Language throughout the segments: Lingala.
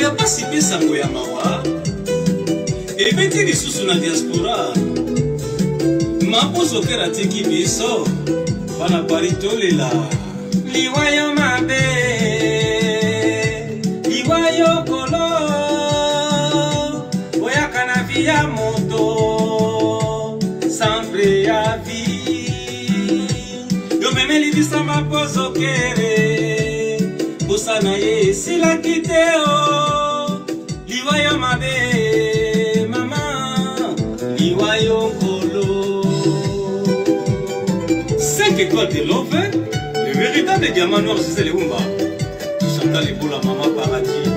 ya pasi pe sango ya mawa ebeti lisusu na diaspora maposo kera tiki biso bana baritolela liwayo mabe liwayo kolo oyaka na via moto sempre ya vi yo memeli bisa maposo kere busana ye sila kiteo liwayo mabe mama liwayo kolo 5 étoiles de love, le véritable diamant noir c'est les Umba Chantal Ebola maman paradis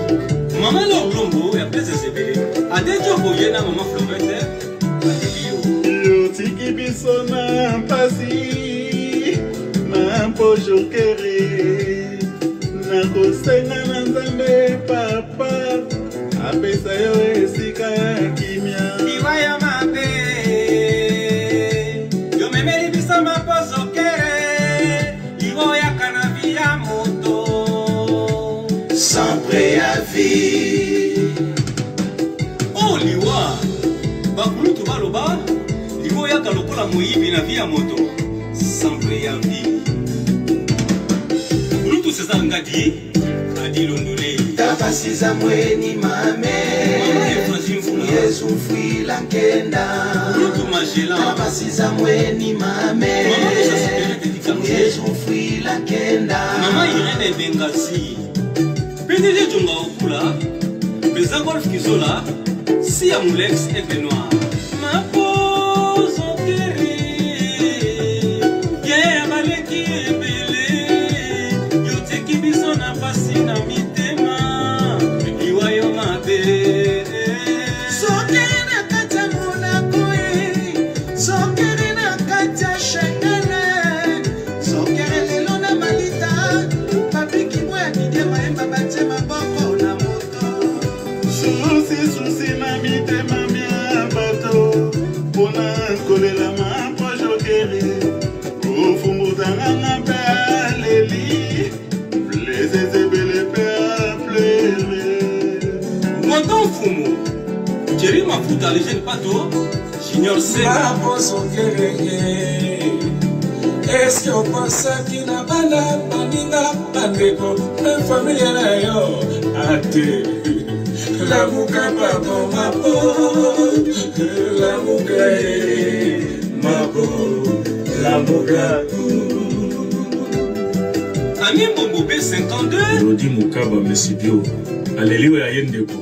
maman leur lombo et après c'est sévéré a des jours pour yena maman Florette yo tiki biso na mpasi na mpojo kere na kosenga na nzambe papa apesa yo esika ya kimia liwayo mabe yo memeli bisa maposo kere liwoyaka na via moto sempre ya vie oh liwa bakulutu baloba liwoyaka lokola moyibi na via moto sempre ya vie kulutu César Ngadi adi londole tapasiza mweni mame yesu mfwila nkenda kulutu Magela tapasiza mweni mame yesu mfwila nkenda mama Irene Bengasi PDG Jonga Okula Beza Golf Kizola Sia Moulex et Noir ma pose au kere yeah baleki ebele yo teki biso na pasi na mitema liwayo mabe sokeri na kati ya Monaco sokeri na kati ya Schengen sokeri lelo na malita papiki moya bidie maemba batie maboko na moto susi na mitema mia bato pona kolela mapojo kere ofumutanga mpe aleli blesezebele mpe aplere Monton Fumo Thierry Mafuta les jeunes pato Junior Sena maposo kere est-ce que opensaki na bana baninga bandeko me familia na yo ate lamuka papa mapo lamuka mapo lamuka Ami Mbombo B52 Rodi Mukaba Mesibio aleliwe ya yendeko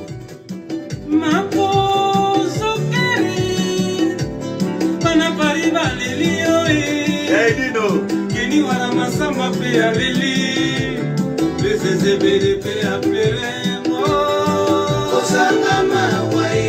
maposo kere bana pari balelio Dino keni wana masamba pe aleli bezezebele pe aperengo kozanga mawae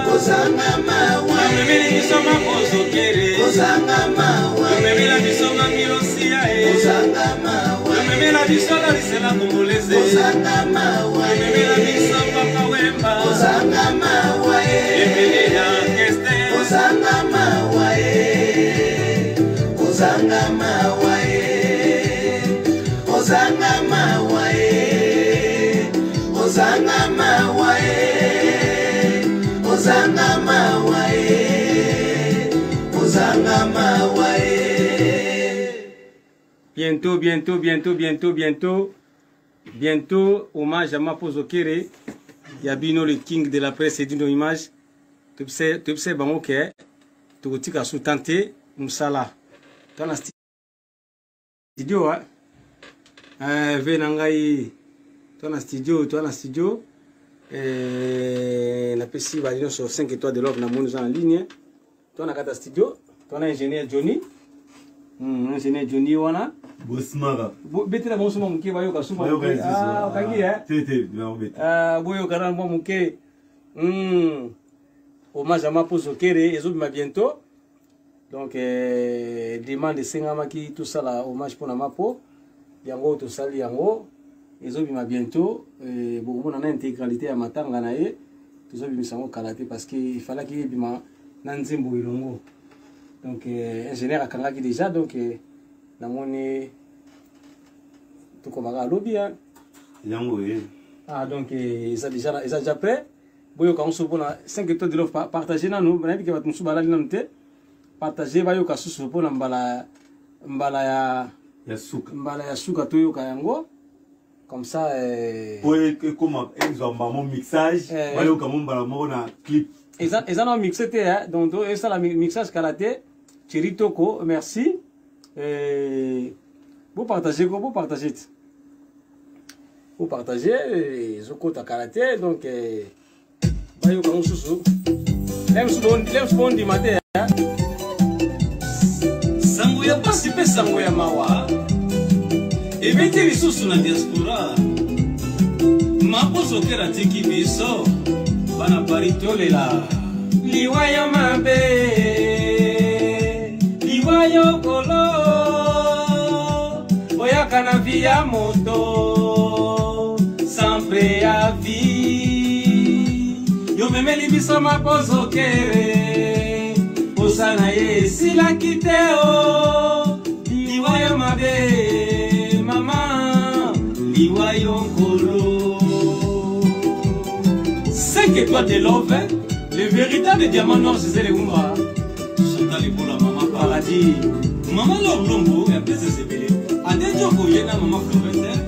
kozanga mawae memeli biso maposo kere kozanga mawae memela biso mangilosia kozanga mawae memela biso la lisela komboleze kozanga mawae memela biso papa wemba kozanga mawae emele ya keste kozanga mawae kozanga mawae kozanga mawae kozanga mawae kozanga mawae kozanga mawae. Bientôt, hommage à Maposo Kere, Yabino le king de la presse et d'une image. Tu sais, bon, ok, tu as sous-tenté, Moussala. Tu as un studio, hein? Venangai, tu as un studio, la PC va sur 5 étoiles de l'ordre, nous en ligne. Tu as un studio, tu as un ingénieur Johnny. Ingénieur Johnny, wana. Bosmara Beti na bonso muke bayo kasuma muke ah kangi tete beti boyo karan bo muke hommage à Maposo Kere ezobima bientôt donc demande sengama ki tout ça là hommage pour na Mapo yango to sali yango ezobima bientôt bon na intégralité ya matanga na ye tozobimisa ngo kalaté parce que il fallait qu'il bima na nzembo ilongo donc ingénieur akangaki déjà donc namoni tukomaka lobby hein yango Ah, donc, ils sont déjà prêts. Boyo quand on se pose 5 étoiles de l'offre, partagez dans nous. Maintenant, que vous avez dit, partagez, boyo quand on se pose mbala ya suka toyo kayango. Comme ça, comment ils ont mon mixage, boyo quand on mbala clip. Ils ont mixé, donc, et ça, la mixage karaté, Chiritoko, merci. Vous partagez, vous partagez. Vous partagez, je compte à karaté, donc, bayo quand on se sou. L'aime bon du matin, sango ya pasi pe sango ya mawa. Ebete lisusu na diaspora. Maposo kera tiki biso. Bana paritolela. Liwayo mabe. Liwayo kolo. Oyaka na via moto. Sans préavis. Yo memeli biso maposo kere. Osana ye sila kiteo. Liwayo mabe. Mama. Liwayo kolo. 5 étoiles de love, le véritable diamant noir c'est les Oumba. Chantal pour la maman paradis. Maman l'orlombo, et après c'est sébélé. Adéjo Boyena, maman Florette.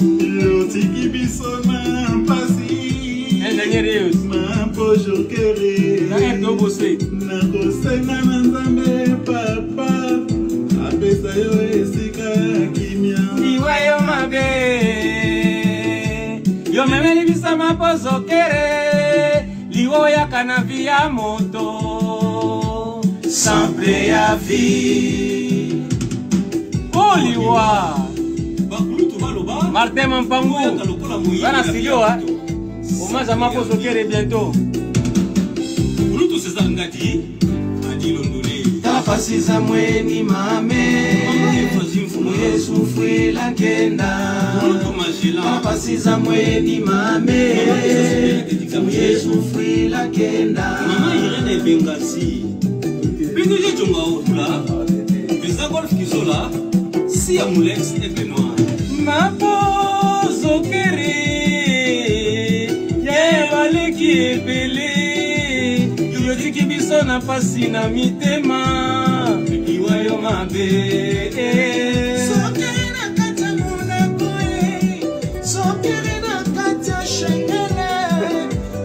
Lotiki bisona pasi. Ingénieur. Ma pojo kere. Na bossé. Na kosenga na nzambe papa. Apesa yo esika kimia. Liwayo mabe. Yo memeli bisa maposo kere. Liwoya kana via moto. Sans préavis. Oh liwa. Martin Mampangu. Bana studio hein. Hommage à maposo kere bientôt. Bruto César Ngati. Adi Londolé. Tapasi za mweni mame. Yesu fuila kenda. Tapasi za mweni mame. Yesu fuila kenda. Mama Irene Bengasi. Binguje jonga okula. Beza golf kizola. Si amulex et Benoît. Maposo kere. Ye wale ki ebele. Yo tiki biso na pasi na mitema. Liwayo mabe. Sokere na kata Monaco. Sokere na kata Shengele.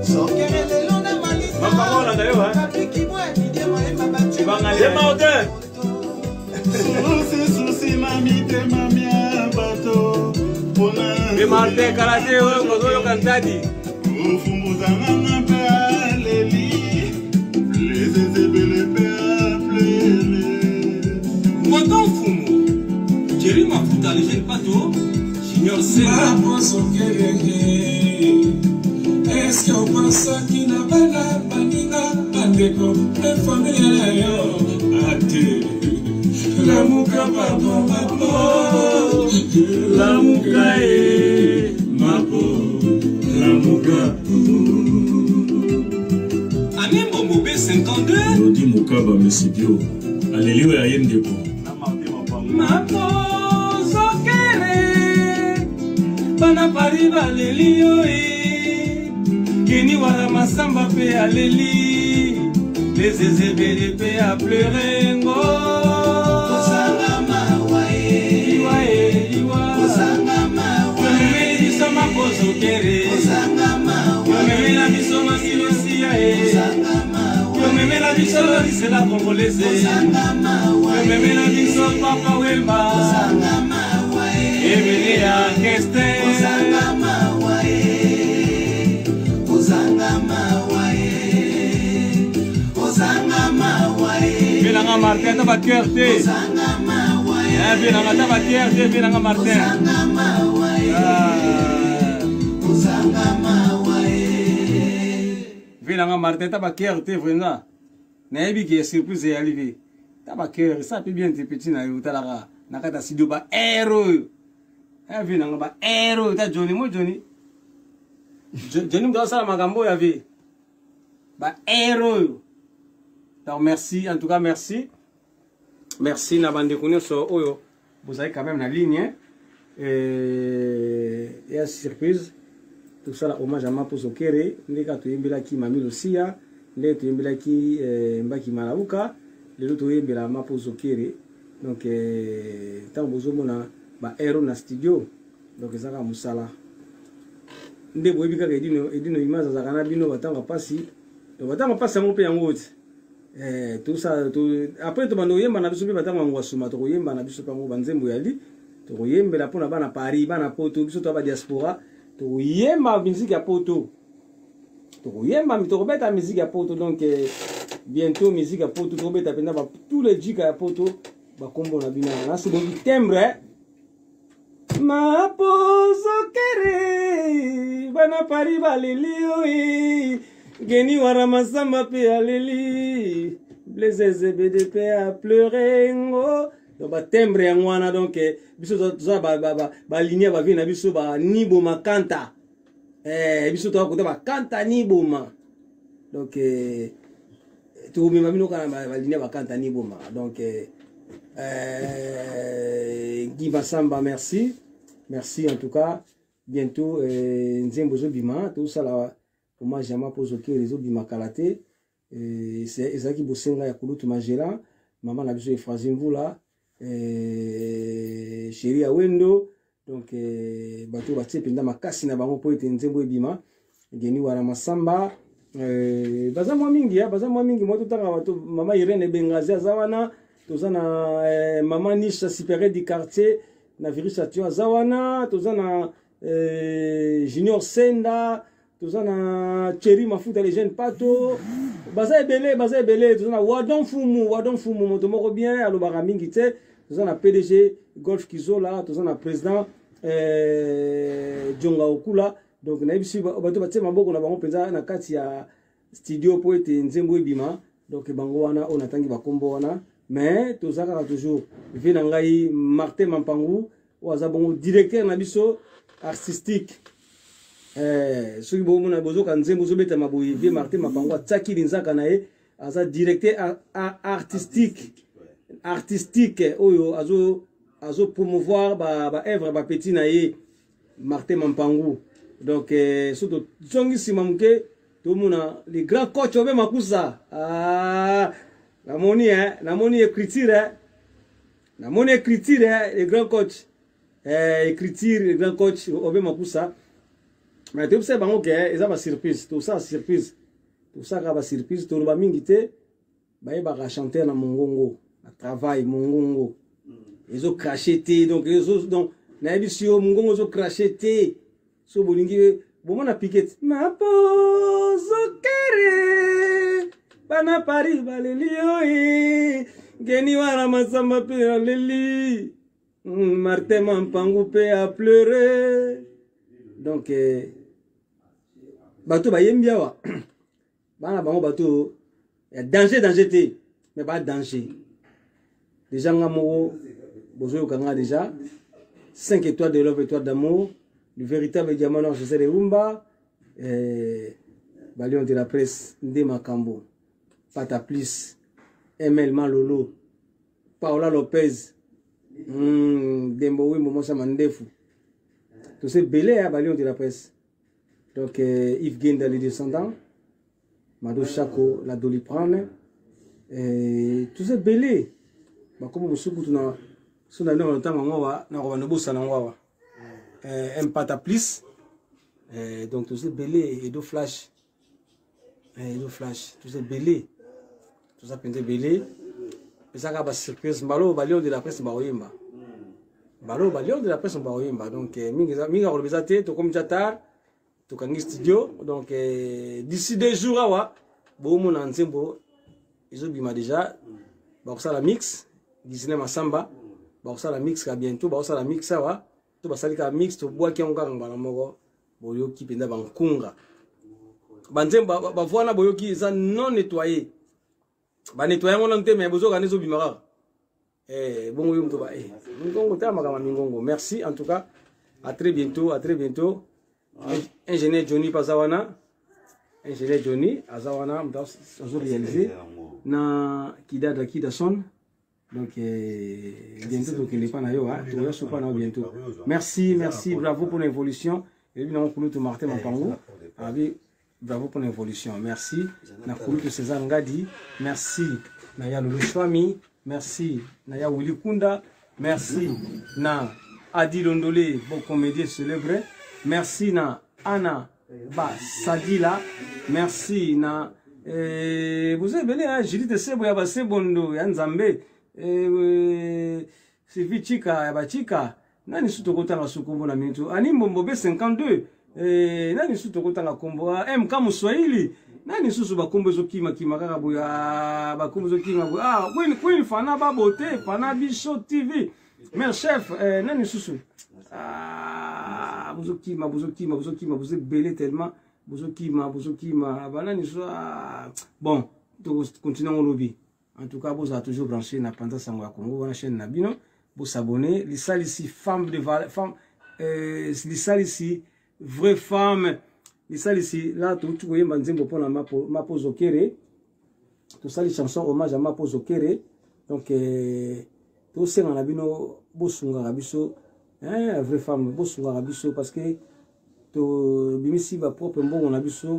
Sokere lelo na Malita. Mapamola na yo hein. Kapiki mwa bidema ema bati. Bangalie maote. Susi mami te mami abato. Le Martin karaté oyo kantadi. Ufumuzanga na pe aleli. Les ezebele pe aplele. Moton fumo. Jerry Mafuta le jeune pato. Junior Sela. Maposo kerenge. Est-ce qu'on pense qu'il n'a pas la banina? Bandeko, les familles là yo. Ate. La muka pardon mapo. La muka mapo. La muka. Anembo Mobé 52. Lodi Mukaba Mesibio. Alléluia Yendeko. Maposo kere. Bana pari baleli yo Keni wala masamba pe aleli. Les ezebele pe a pleurer ngo. Osanga mawae. Liwa. Osanga mawae. Memeli biso maposo kere. Osanga mawae. Yo memela biso masilosia Osanga mawae. Yo memela biso lisela congolaise. Osanga mawae. Yo memela biso papa wemba. Osanga mawae. Emele ya keste. Osanga mawae. Osanga mawae. Osanga mawae. Bilanga Martin ta ba cœur te. Osanga mawae. Bilanga ta ba cœur te bilanga Martin. Osanga mawae. Osanga mawae. Bilanga Martin ta ba cœur te vraiment. Nayebi ki surprise est arrivé. Ta ba cœur ça peut bien te petit na yo talaka. Nakata sido ba héros. Bilanga ba héros ta Johnny mo Johnny. Johnny mdo sala magambo ya vie. Ba héros. Donc merci, en tout cas merci. Merci Nabande Kounioso Oyo. Vous avez quand même la ligne. Et surprise. tout ça hommage à Mapo Zokere ndeka toyembela ki Mami Lucia ndeka toyembela ki Mbaki Malabuka lelo toyembela Mapo Zokere donc tant bozomona ba hero na studio donc ezaka musala nde boyebi kaka edino image azaka na bino batanga pasi to batanga pasi yango pe yango tout ça après to bando yemba na biso pe batanga ngwasuma to yemba na biso pango banzembo yali to yembela pona bana Paris bana Poto biso to ba diaspora to yemba musique ya Poto to yemba mi to beta musique ya Poto donc bientôt musique ya Poto to beta penda ba tous les jika ya Poto ba kombo na bina na se bongi timbre Mapo Zokere bana Paris baleli geni wara masamba pe aleli Blaise BDP a pleuré ngo donc ba timbre ya ngwana donc biso za ba ligne ba vina biso ba nibo makanta biso to ko ba kanta nibo ma donc to mi mamino kana ba ligne ba kanta nibo ma donc Guy Massamba merci en tout cas bientôt nzembo zo bima tout ça là hommage à Mapo Zokere les bima kalate c'est ezaki bosenga ya kulutu majela maman na biso Efrazimvula chéri Awendo donc bato batie penda makasi na bango po ete nzembo ebima geni wala masamba baza mwa mingi moto tanga bato mama Irene Bengazi azawana tozana mama Nisha Sipere du quartier na virisa tio azawana tozana Junior Senda tozana Chéri Mafuta les jeunes pato baza ebele tozana Wadon Fumu moto moko bien alobaka mingi te tozana PDG Golf Kizola tozana président Djonga Okula donc na biso bato batie maboko na bango penza na kati ya studio po ete nzembo ebima donc bango wana on atangi bakombo wana mais tozaka toujours vina ngai Martin Mampangu oza bongo directeur na biso artistique soki bomona bozoka nzembo zobeta maboyi vie Martin Mampangu ataki linzaka na ye aza directeur artistique oyo azo promouvoir ba œuvre ba petit na ye Martin Mampangu donc surtout zongi simamuke tout mona les grands coachs obe makusa namoni écriture les grands coachs écriture les grands coachs obe makusa mais tu sais bango ke eza ba surprise tout ça ka ba surprise to ba mingi te ba ba chanter na mongongo na travail mongongo ezo cracheter donc na ebisio mongongo zo cracheter so bolingi bomona piquet Mapo Zokere bana Paris baleli geni wara masamba pe aleli Martin Mampangu pe a pleuré donc bato bayembia wa bana bango bato ya danger te mais pas danger déjà ngamo bozo kanga déjà 5 étoiles de love, étoiles d'amour, le véritable diamant noir José de Rumba, Balion de la presse, Ndema Kambo, Pata Plus, ML Malolo, Paola Lopez, Demboui Momosa Mandefu. Tout c'est belé à Balion de la presse. Donc Yves Guinda, les descendants, Mado Chako, la Doliprane, tout c'est belé. Comme vous savez, so na ndio tanga ngwa na ko nobusa na ngwa un Pata Plus donc tout c'est belé et do flash tout c'est belé tout ça pende belé ça ka ba surprise mbalo Balion de la presse ba oyemba Balion de la presse ba oyemba donc mingi ko bizate to comme jatar to kangi studio donc d'ici 2 jours awa bo mo na nzembo izo bima déjà ba ko la mix Disney Masamba ba la mix ka bientôt ba la mix sawa to ba salika mix to bwa kyonga ngala moko boyoki penda bankunga banzemba ba voana boyoki za non nettoyé ba nettoyer ngona nte mais bozo kanezo bimara bongo yum to ba ngongo ta makama mingongo merci en tout cas à très bientôt ingénieur Johnny Pazawana ingénieur Johnny azawana mtas zo réaliser na kida son. Donc, bientôt, donc, il n'est pas là, bientôt. Merci, bravo pour l'évolution. Et bien, on Martin Mapango. Bravo pour l'évolution. Merci. Nakulutu César Ngadi. Merci. Naya Lolo Chouami. Merci. Naya Willy Kunda. Merci. Na Adi Londolé, bon comédien célèbre. Merci. Na Anna Sadila. Merci. Na vous avez belé, Judith Sebo Yaba Sebondo, Yanzambe. Sylvie Chika, Yaba Chika. Nani Sutokota la Sukombo na Minto. Ani Mbombe 52. Nani Sutokota la Kombo. MK Muswahili. Nani Susu Bakombo Zokima Kimaka Boya. Bakombo Zokima Boya. Queen Fana Babote. Fana Bicho TV. Mère chef. Nani Susu. Buzokima. Vous êtes belé tellement. Buzokima. Banani soit. Bon. Continuons au lobby. En tout cas, vous avez toujours branché na Panda Sangwa Congo. La chaîne Nabino. Vous s'abonner. Lisa ici, femme de valeur, femme, Lisa ici, vraie femme. Lisa ici, là, tout le monde dit pour la Mapo Zokere. Tout ça, les chansons hommage à Mapo Zokere. Donc, tout ça, on a vu nos Bosunga Rabiso, vraie femme, Bosunga Rabiso, parce que tout bimisi va propre bon, on a vu ça,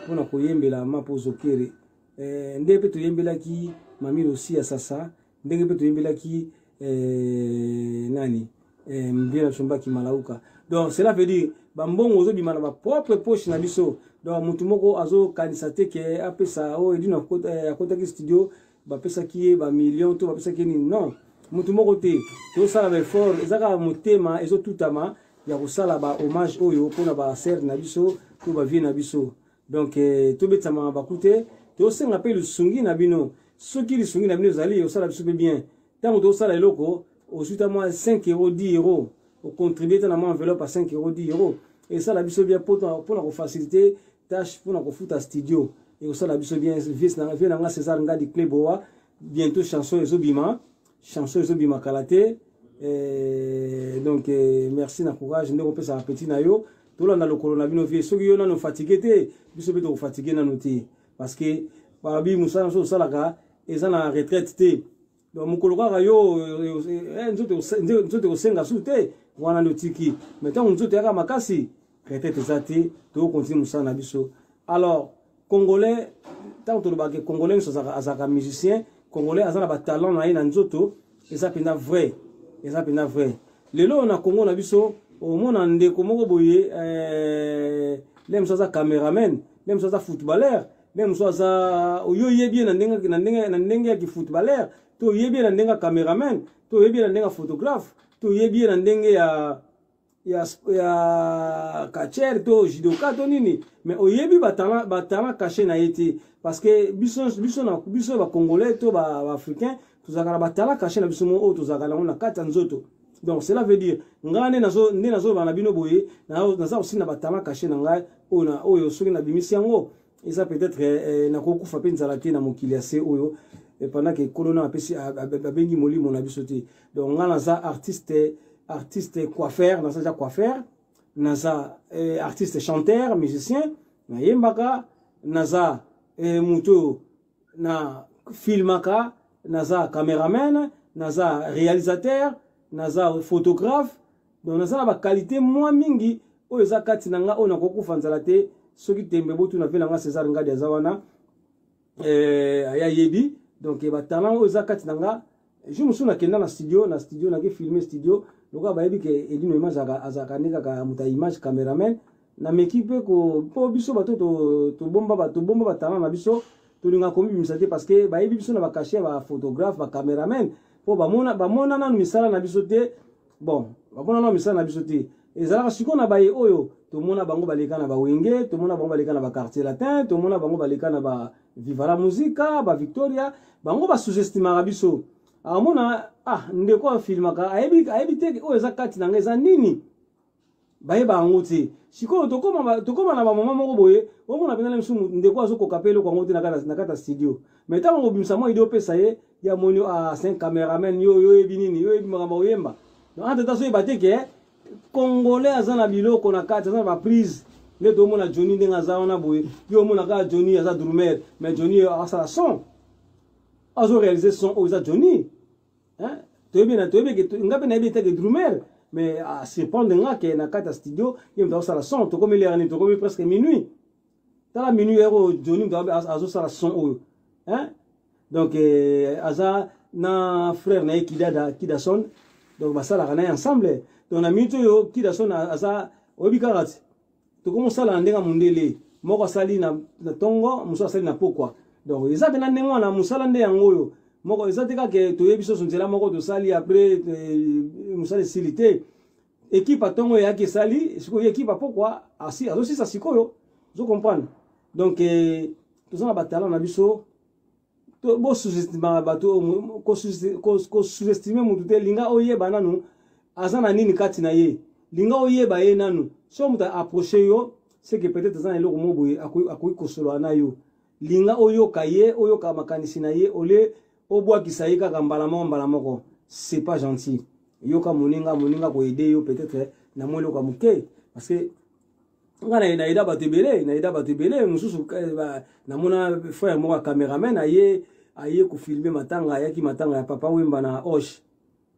on a koyembe la Mapo Zokere. Ndebe to yembela ki, mami aussi à Sasa, ndebe to yembela ki, nani mbira chumba ki malauka. Donc cela veut dire bambongo ozo bimana ba propre poche na biso. Donc mutu moko azo kanisate ke apesa o edina akota ki studio ba pesa ki ba million to ba pesa ki ni non mutu moko te to sala ba effort ezaka mutema ezo tutama ya kusala ba hommage oyo pona ba ser na biso to ba vie na biso. Donc to betama ba kute to senga pe le sungi na bino soki le sungi na bino zali o sala biso bien. Tant que ça, les locaux, ensuite à moi 5 €, 10 €, au contribuer à mon enveloppe à 5 €, 10 €. Et ça, la biso bien pour nous faciliter, tâche pour nous foutre à studio. Et ça, la biso bien, vient dans César Ngadi Kleboa, bientôt chanson et Zobima Kalate. Donc, merci, na courage, nous on ça petit nayo. Tout là, dans le coronavirus, ceux qui ont fatigué, biso peut fatigué na noté. Parce que, par bi Moussa, ça là, et ça la retraite, donc mukoloka yo nzoto senga sute wana lotiki maintenant nzoto yaka makasi retraite zati to continue musana biso. Alors congolais tant to ba congolais so azaka musicien congolais azana ba talent na ina nzoto eza pena vrai lelo na Congo na biso au mona ndeko moko boye lem so za cameraman lem so za footballeur lem so za oyo yebi na ndenge ya ki footballeur to yebi na ndenga cameraman to yebi na ndenga photographe to yebi na ndenge ya catcher to judoka to nini mais oyebi batala caché na yete parce que biso ba congolais to ba africain tuzakala batala caché na biso mo o tuzakala na kata nzoto. Donc cela veut dire ngane nazo bana bino boye naza aussi na batala caché na ngai ona oyo soki na bimisi yango eza peut-être na kokufa pe nzala te na mokili ya se oyo. Et pendant que Colonna a pesi à Bengi Moli mon abisoté. Donc on a naza artiste coiffeur, naza coiffeur, naza artiste chanteur, musicien, na yembaka, naza muto na filmaka, naza caméraman, naza réalisateur, naza photographe. Donc naza la qualité moins mingi o eza kati nanga ona kokufa nzala te soki tembe botu na vela nga César Ngadi azawana aya yebi. Donc il va talent aux akati nanga je me souviens que dans la studio na filmer studio donc ba yebi ke edino image azaka nika ka muta image cameraman na m'équipe ko po biso bato to bomba ba talent na biso to linga komi misate parce que ba yebi biso na ba cacher ba photographe ba cameraman po ba mona na misala na biso te bon ba mona na misala na biso te ezala siko na ba ye oyo to mona bango baleka na ba wenge to mona bango baleka na ba quartier latin to mona bango baleka na ba Viva la Musica, ba Victoria, bango ba sous-estimera biso. Amona ndeko filmaka ayebi te o eza kati na ngeza nini. Bayeba ngote. Siko tokoma na ba mama moko boye, o mona pena lesu ndeko azo ko kapelo kwa ngote na kata studio. Mais tant ngo bimsa mo idio pesa ye ya monio a 5 cameraman yo yebi nini, yo yebi makamba oyemba. Donc ante taso yeba te ke congolais azana biloko na kati azana ba prise. Les deux mona Johnny ndenga zaona boye yo mona ka Johnny aza drummer mais Johnny a sa son azo réaliser son o za Johnny hein to bien que ngabe na bita que drummer mais à surprendre nga que na kata studio il me ça son to comme il est to comme presque minuit dans la minuit héros Johnny me azo ça son hein donc aza na frère na kida son donc basala kana ensemble donc na minute yo kida son aza obikarat to comme ça la ndenga mundele moko sali na tongo muso sali na pokwa donc ils avaient na ndenga na musala nde yango yo moko ils avaient que to yebiso sonzela moko to sali après musala silité équipe à tongo ya ki sali siko équipe à pokwa asi azo si ça sikoyo je comprends donc tout ça na batala na biso to bo sous-estimer bato ko sous-estimer mutu te linga oyeba nanu azana nini kati na ye linga oyeba ye nanu so muta approcher yo c'est que peut-être ça eloko moboye akoyi kosolo na yo linga oyoka ye oyoka makanisi na ye ole obwakisa ye kaka mbala moko c'est pas gentil yoka moninga ko aider yo peut-être na mwelo ka muke parce que ngana na ida batebele mususu na mona frère mo cameraman aye ko filmer matanga yaki matanga ya papa wemba na Osh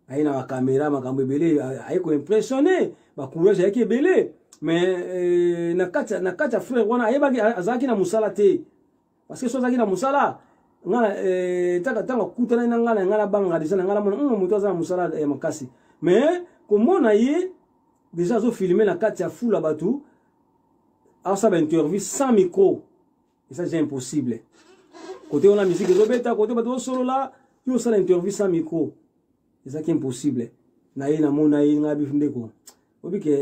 aye na kamera makambo ebele aye ko impressionner ba courage yaki ebele mais na kacha frère wana aye ba azaki na musala te parce que so azaki na musala ngana tanga kutana na ngana banga déjà ngana mona muto azana musala ya makasi mais komona ye déjà zo filmer na kacha fula batu a ça ba interview sans micro et ça c'est impossible côté on a musique robeta côté batu solo là yo ça l'interview sans micro et ça qui est impossible na ye na mona ye ngabi ndeko obike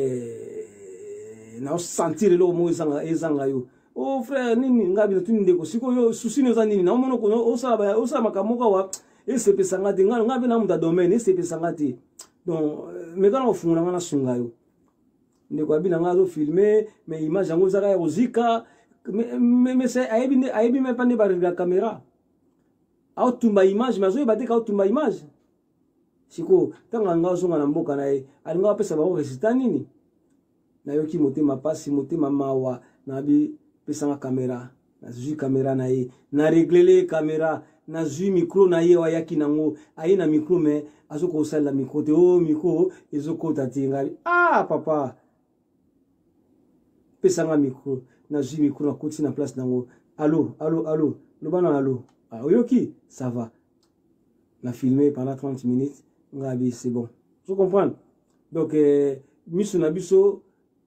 na sentir le mot ezanga yo oh frère nini ngabi tu ndeko siko yo susine za nini na mono ko osala makamoka wa esepe sangati ngabi na muda domaine esepe sangati donc mais quand on fungula ngana sunga yo ndeko abina ngazo filmer mais image yango zaka ya rozika mais c'est aibi me pande ba la caméra au tumba image mazo ebate ka tumba image siko tanga ngazo ngana mboka na ye alinga pesa ba resita nini na yoki motema pasi motema mawa na bi pesa nga caméra na zui caméra na ye na régler caméra na zui micro na ye wa yaki nango aye na micro mais azoko sala micro te o micro ezoko tatinga ah papa pesa nga micro na zui micro na koti na place nango allô lobana allô ah oyoki ça va na filmer pendant 30 minutes ngabi c'est bon je comprends donc misu na biso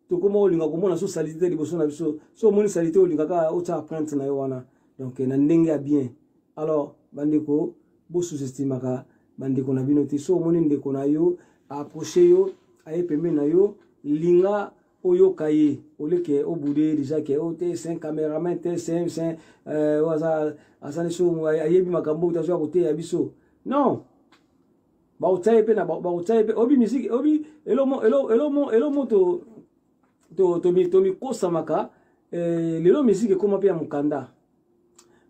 to komo linga komona so salité liboso na biso so moni salité linga ka o ta prendre na yo wana donc na ndenge bien alors bandeko bo sous-estime ka bandeko na bino te so moni ndeko na yo approcher yo aye pembe na yo linga oyo kaye oleke obude déjà que o te 5 cameraman te 5 waza asane so ayebi makambo utazo kote ya biso non ba utaipe na ba utaipe obi musique obi elomo to mi kosa maka lelo musique koma pe ya mukanda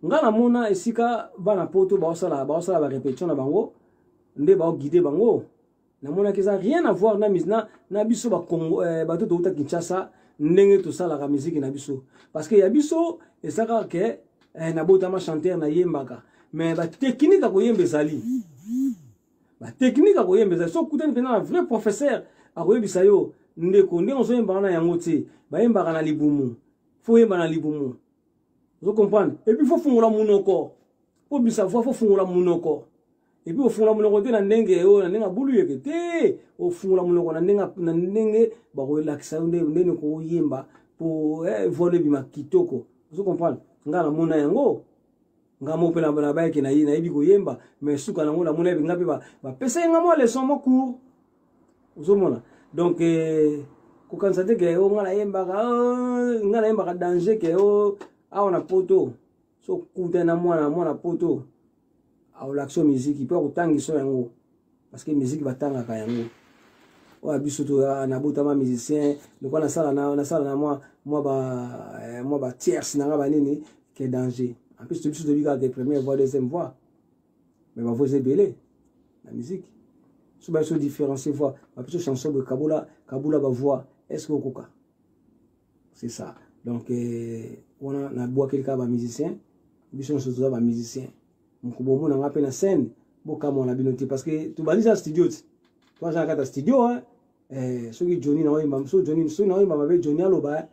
ngana mona esika bana poto ba osala ba répétition na bango nde ba guider bango na mona que ça rien à voir na biso ba Congo bato to uta Kinshasa ndenge to sala ka musique na biso parce que ya biso esaka ke na bota ma chanteur na yembaka mais ba technique ko yembe zali ba technique ko yembe zali so kutani pena un vrai professeur a koyebisa yo ndeko ndenge so yemba na yango te ba yembaka na libumu fo yemba na libumu vous comprenez et puis faut fungula munoko po bisa faut fungula munoko et puis au fungula munoko te na ndenge o na ndenge bulu yeke te o fungula munoko na ndenge ba ko relaxa ndenge ko yemba po voler bima kitoko vous comprenez ngala mona yango ngamo pe na ba yeke na yibi ko yemba mais suka na ngona mona ngapi ba pesa ngamo leçon mo cours vous mona donc ko kansate ke o ngala yemba ka danger ke o aona poto so kutana mwana poto au l'action musique peut kutangiso yango parce que musique batanga ka yango o abiso to na botama musicien le kwa na sala na moi ba tierce na ba nini que danger en plus tu de biga des premières voix deuxième voix mais va vous belé la musique so ba so différencier voix ba plutôt chanson de kabula ba voix est-ce que koka c'est ça donc on a bois quelqu'un ba musicien biso so ba musicien mkubo mona ngape na scène boka mona binoté parce que tu balisa studio toi j'ai un studio hein soki Johnny na oyemba so Johnny so na oyemba mabe Johnny aloba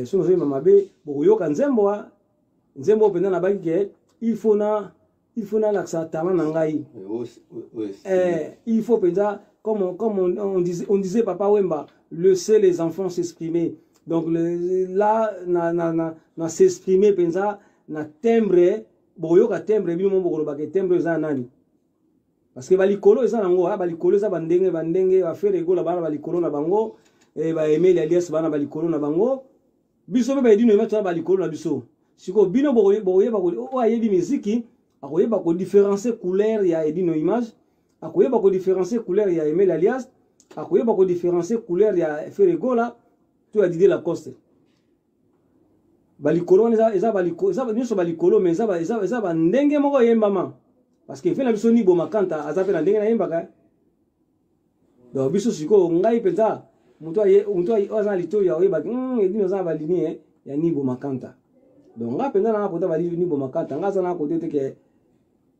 so na oyemba mabe boyoka nzembo penda na baki ke il faut na l'accent talent na ngai il faut penza comme on disait Papa Wemba, laisser les enfants s'exprimer. Donc là na s'exprimer penza na timbre boyoka timbre bino mboko ba ke timbre za nani parce que balikolo eza nango balikolo eza bandenge ba faire egola bana balikolo na bango ba Emile Alias bana balikolo na bango biso be ba edino imato balikolo na biso siko bino boyeba ko ayebi muziki akoyeba ko différencier couleur ya edino image akoyeba ko différencier couleur ya Emile Alias akoyeba ko différencier couleur ya Ferregola to ya Didier Lacoste balikolo eza balikolo mais eza bandenge moko yembama parce que fait la biso ni bomakanta aza pe na ndenge na yembaka donc biso siko ngai penza muto aza lito ya oyeba edino za balini ya ni bomakanta donc nga penza na kota bali ni bomakanta nga za na kote te ke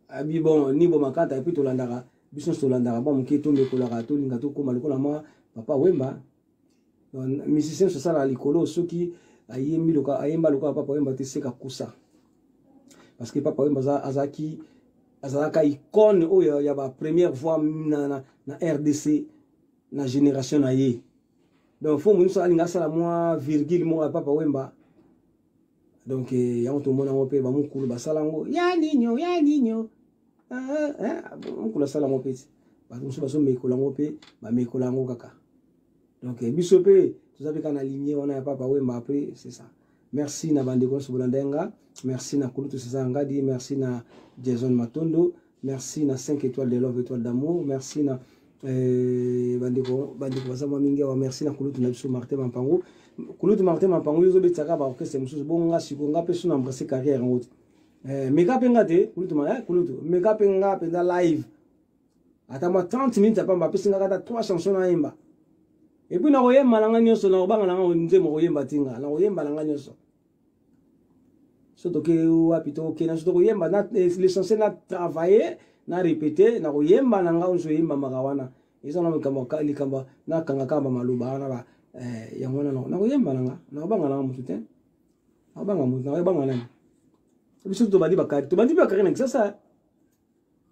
abi bon ni bomakanta et puis to landaka biso to landaka ba muke to mekolaka to linga to koma lokola ma Papa Wemba donc musicien so sala likolo soki ayemba lokola Papa Wemba te seka kusa parce que Papa Wemba azalaka icône oyo ya ba première voix na RDC na génération na ye donc faut munso alinga sala moi virgule mo Papa Wemba donc ya on to mona ngope ba mukulu basala ngo ya ninyo mukulu sala ngope ba muso baso mekola ngope ba mekola ngo kaka donc biso pe tozabika na lignée wana ya Papa Wemba après c'est ça. Merci na bandeko Sobolandenga, merci na Kulutu César Ngadi, merci na Jason Matondo, merci na 5 étoiles de love, étoiles d'amour, merci na bandeko basama mingi wa merci na Kulutu na biso Martin Mampango. Kulutu Martin Mampango yozo betaka ba orchestre mususu bonga sikonga pe suna embrasser carrière ngote. Mega penga te Kulutu mega penga penda live. Atama 30 minutes apamba pe singa kata 3 chansons na yemba. Et puis na oyemba nanga nyonso na obanga nanga nzemo oyemba tinga na oyemba nanga nyonso. Surtout que wapito ke na surtout oyemba na l'essentiel na travailler na répéter na oyemba nanga onzo yemba makawana. Isa na likamba na kanga maluba na ba yangona na oyemba nanga na obanga nanga mutu te. Obanga mutu na obanga nani. Biso to bandi bakari na sasa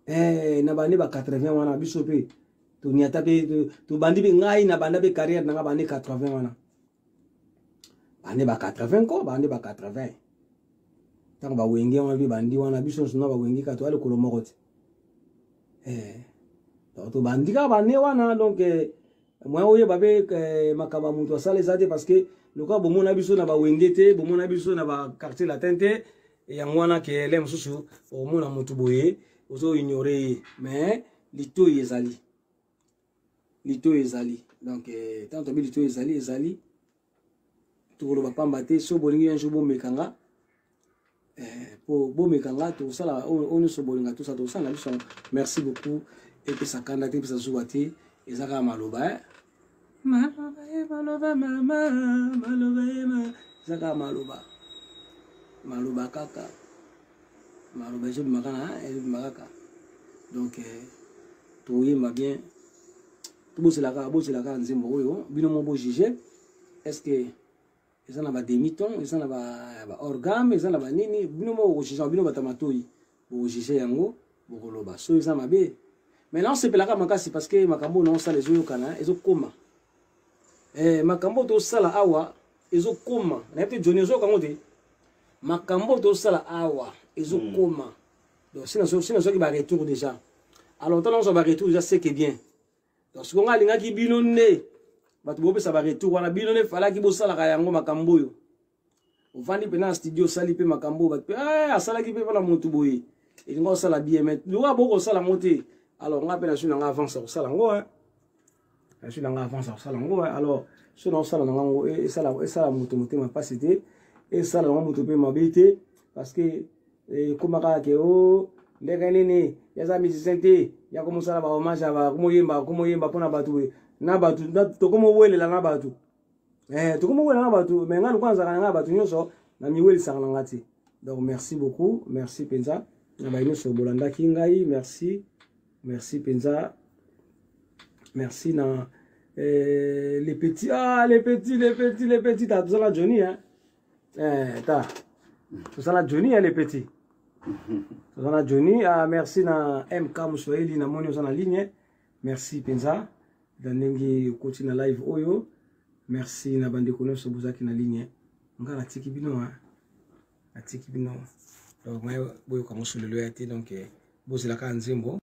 na bandi ba 80 wana biso pe tu niata pe tu bandi be ngai na banda be carrière na bandi 80 wana bandi ba 80 ko bandi ba 80 tant ba wenge wana bi bandi wana biso sona ba wenge ka to ale kolo mokote to bandi ka bandi wana donc moi oye babe makaba muntu asale zate parce que le quoi bomona biso na ba wenge te bomona biso na ba quartier latin te ya ngwana ke le mususu o mona mutu boye ozo ignorer mais lito yezali donc tant que lito ezali to lo bapamba te so bolingi un jour bomekanga po bomekanga to sala on so bolinga tout ça na biso merci beaucoup et que ça kanda te bisa zuwati ezaka maloba zaka maloba kaka maloba je makana donc to yema bien bosilaka nzembo oyo bino mo bo juger est-ce que eza na ba demi-ton eza na ba organe eza na ba nini bino mo ko juger bino batamatoyi bo juger yango bo koloba so eza mabe maintenant c'est pelaka makasi parce que makambo na osala ezo yokana ezo koma makambo to sala awa ezo koma na pe Johnny ezo kango te makambo to sala awa ezo koma donc sinon qui va retour déjà alors tant on va retour déjà c'est que bien. Donc ce qu'on a linga ki binone batu bobe sa ba retour wana binone fala ki bosala ka yango makambo yo ovandi pena studio sali pe makambo batu asala ki pe pala mutu boye elinga osala bien mais loka boko sala moté alors nga pena suna nga avance osala ngo suna nga avance osala ngo alors suna osala ngo e sala mutu motema pasité e sala ngo mutu pe mabete parce que komaka ke o ndeka nini yaza misisente ya komusala ba hommage ba kumoyemba pona batu na batu to komo welela na batu to komo welela na batu mais nga kwanza kana batu nyoso na miweli sanga ngati donc merci beaucoup merci penza na ba nyoso bolanda kingai merci penza merci na Les petits, les petits, t'as tout ça là, Johnny, hein. T'as tout ça là, Johnny, hein, les petits. Tout ça là, Johnny, merci na MK Moussoeli, na moni na ligne. Merci Penza, dans nengi coach na live oyo. Merci na bande kono so buzaki na ligne. Nga na tiki bino, hein. Na tiki bino. Donc, moi, boyo comme sur le loyauté, donc, bozela ka nzembo.